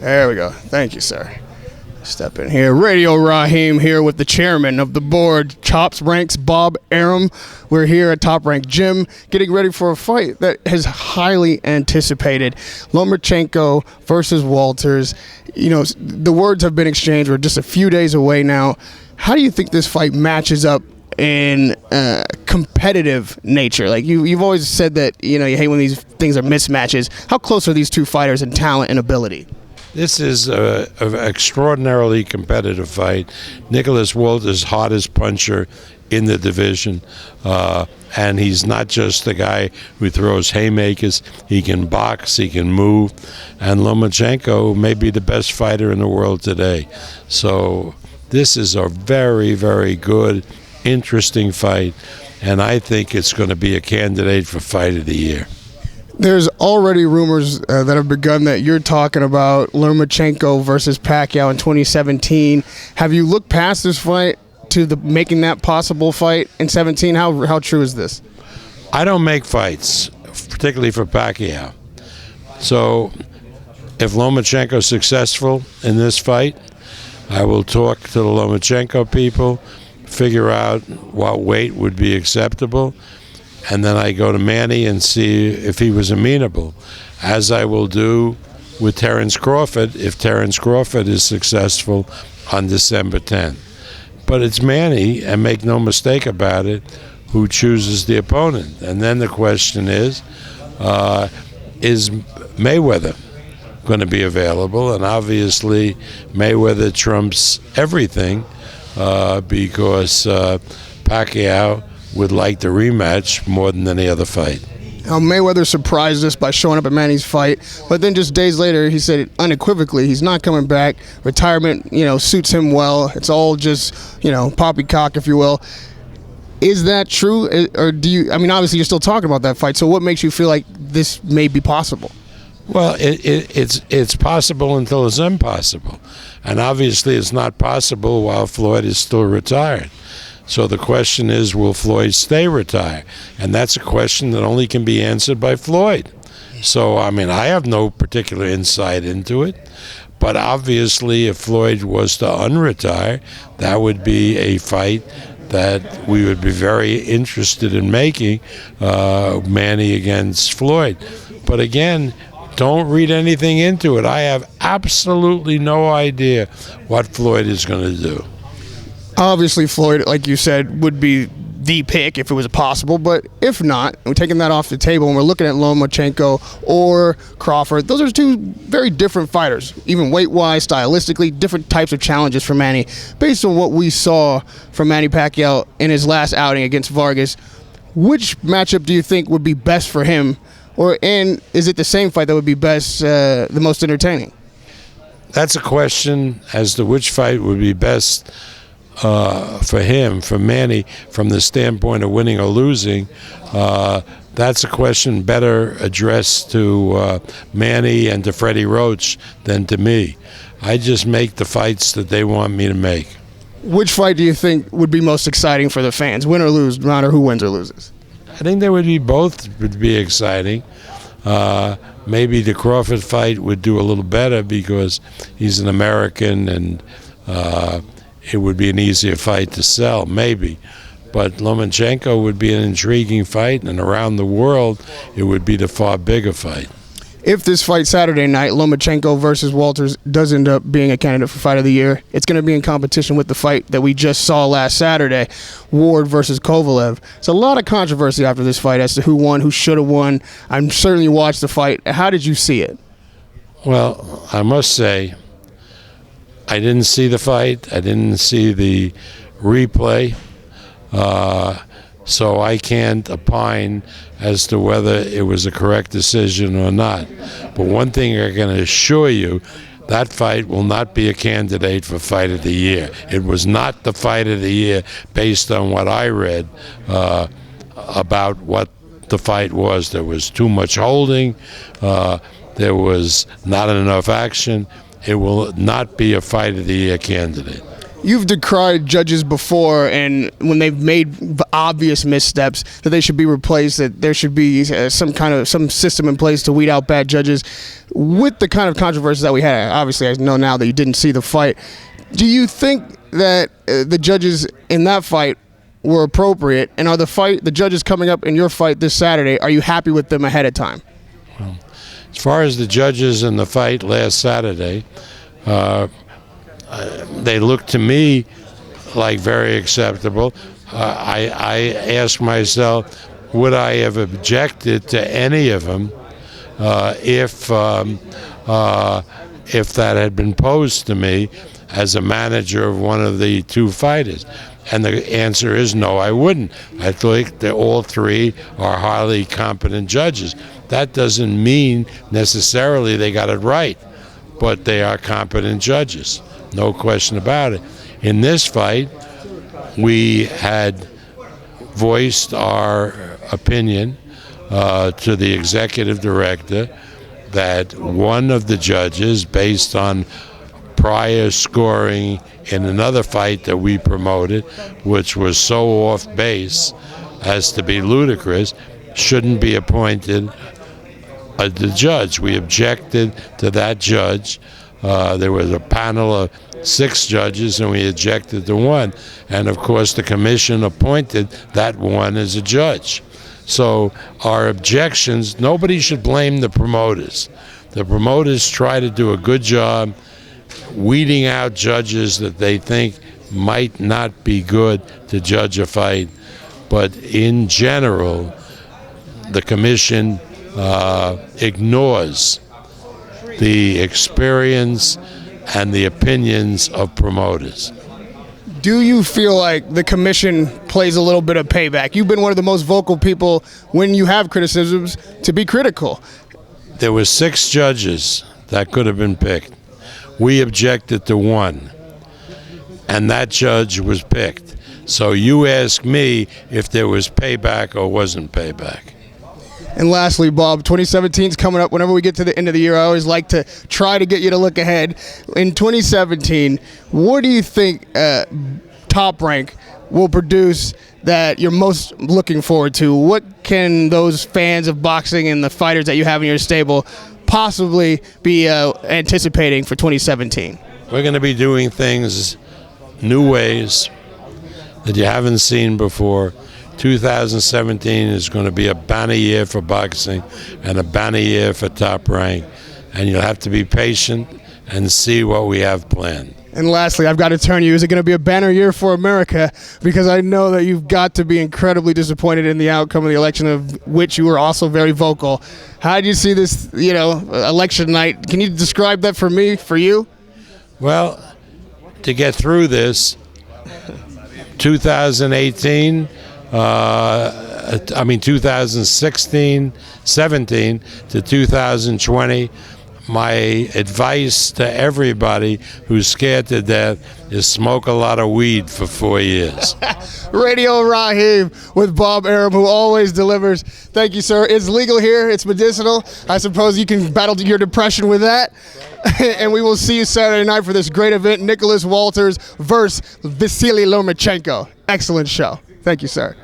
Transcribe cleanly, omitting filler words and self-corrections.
There we go. Thank you, sir. Step in here. Radio Raheem here with the chairman of the board, Chops Ranks, Bob Arum. We're here at Top Rank Gym getting ready for a fight that is highly anticipated. Lomachenko versus Walters. You know, the words have been exchanged. We're just a few days away now. How do you think this fight matches up in competitive nature? Like you've always said that, you know, you hate when these things are mismatches. How close are these two fighters in talent and ability? This is an extraordinarily competitive fight. Nicholas Walters, hottest puncher in the division, and he's not just the guy who throws haymakers. He can box, he can move, and Lomachenko may be the best fighter in the world today. So this is a very, very good, interesting fight, and I think it's going to be a candidate for Fight of the Year. There's already rumors that have begun that you're talking about Lomachenko versus Pacquiao in 2017. Have you looked past this fight to making that possible fight in 17? How true is this? I don't make fights, particularly for Pacquiao. So if Lomachenko's successful in this fight, I will talk to the Lomachenko people, figure out what weight would be acceptable, and then I go to Manny and see if he was amenable, as I will do with Terence Crawford if Terence Crawford is successful on December 10th. But it's Manny, and make no mistake about it, who chooses the opponent. And then the question is Mayweather going to be available? And obviously Mayweather trumps everything because Pacquiao would like the rematch more than any other fight. Mayweather surprised us by showing up at Manny's fight, but then just days later he said unequivocally he's not coming back. Retirement, suits him well. It's all just, poppycock, if you will. Is that true, or do you? I mean, obviously you're still talking about that fight. So what makes you feel like this may be possible? Well, it's possible until it's impossible, and obviously it's not possible while Floyd is still retired. So the question is, will Floyd stay retired? And that's a question that only can be answered by Floyd. So, I mean, I have no particular insight into it. But obviously, if Floyd was to unretire, that would be a fight that we would be very interested in making, Manny against Floyd. But again, don't read anything into it. I have absolutely no idea what Floyd is going to do. Obviously, Floyd, like you said, would be the pick if it was possible, but if not, we're taking that off the table and we're looking at Lomachenko or Crawford. Those are two very different fighters, even weight-wise, stylistically, different types of challenges for Manny. Based on what we saw from Manny Pacquiao in his last outing against Vargas, which matchup do you think would be best for him, and is it the same fight that would be best, the most entertaining? That's a question as to which fight would be best for him, for Manny, from the standpoint of winning or losing. That's a question better addressed to Manny and to Freddie Roach than to me. I just make the fights that they want me to make. Which fight do you think would be most exciting for the fans, win or lose, no matter who wins or loses? I think they would be both would be exciting. Maybe the Crawford fight would do a little better because he's an American and it would be an easier fight to sell, maybe. But Lomachenko would be an intriguing fight, and around the world, it would be the far bigger fight. If this fight Saturday night, Lomachenko versus Walters, does end up being a candidate for Fight of the Year, it's going to be in competition with the fight that we just saw last Saturday, Ward versus Kovalev. It's a lot of controversy after this fight as to who won, who should have won. I certainly watched the fight. How did you see it? Well, I must say, I didn't see the fight. I didn't see the replay. So I can't opine as to whether it was a correct decision or not. But one thing I can assure you, that fight will not be a candidate for Fight of the Year. It was not the Fight of the Year based on what I read about what the fight was. There was too much holding. There was not enough action. It will not be a Fight of the Year candidate. You've decried judges before, and when they've made obvious missteps, that they should be replaced. That there should be some system in place to weed out bad judges. With the kind of controversies that we had, obviously, I know now that you didn't see the fight. Do you think that the judges in that fight were appropriate? And are the judges coming up in your fight this Saturday? Are you happy with them ahead of time? Well, as far as the judges in the fight last Saturday. They look to me like very acceptable. I ask myself, would I have objected to any of them if that had been posed to me as a manager of one of the two fighters? And the answer is no, I wouldn't. I think that all three are highly competent judges. That doesn't mean necessarily they got it right, but they are competent judges. No question about it. In this fight, we had voiced our opinion to the executive director that one of the judges, based on prior scoring in another fight that we promoted, which was so off base as to be ludicrous, shouldn't be appointed the judge. We objected to that judge. There was a panel of 6 judges, and we objected to one. And of course, the commission appointed that one as a judge. So our objections, nobody should blame the promoters. The promoters try to do a good job weeding out judges that they think might not be good to judge a fight. But in general, the commission ignores the experience and the opinions of promoters. Do you feel like the commission plays a little bit of payback? You've been one of the most vocal people when you have criticisms to be critical. There were 6 judges that could have been picked. We objected to one, and that judge was picked. So you ask me if there was payback or wasn't payback. And lastly, Bob, 2017 is coming up. Whenever we get to the end of the year, I always like to try to get you to look ahead. In 2017, what do you think Top Rank will produce that you're most looking forward to? What can those fans of boxing and the fighters that you have in your stable possibly be anticipating for 2017? We're going to be doing things new ways that you haven't seen before. 2017 is going to be a banner year for boxing and a banner year for Top Rank, and you'll have to be patient and see what we have planned. And lastly, I've got to turn to you. Is it going to be a banner year for America? Because I know that you've got to be incredibly disappointed in the outcome of the election, of which you were also very vocal. How do you see this, election night? Can you describe that for me, for you? Well, to get through this, 2018, 2016, 17 to 2020, my advice to everybody who's scared to death is smoke a lot of weed for 4 years. Radio Raheem with Bob Arum, who always delivers. Thank you, sir. It's legal here. It's medicinal. I suppose you can battle your depression with that. And we will see you Saturday night for this great event, Nicholas Walters versus Vasily Lomachenko. Excellent show. Thank you, sir.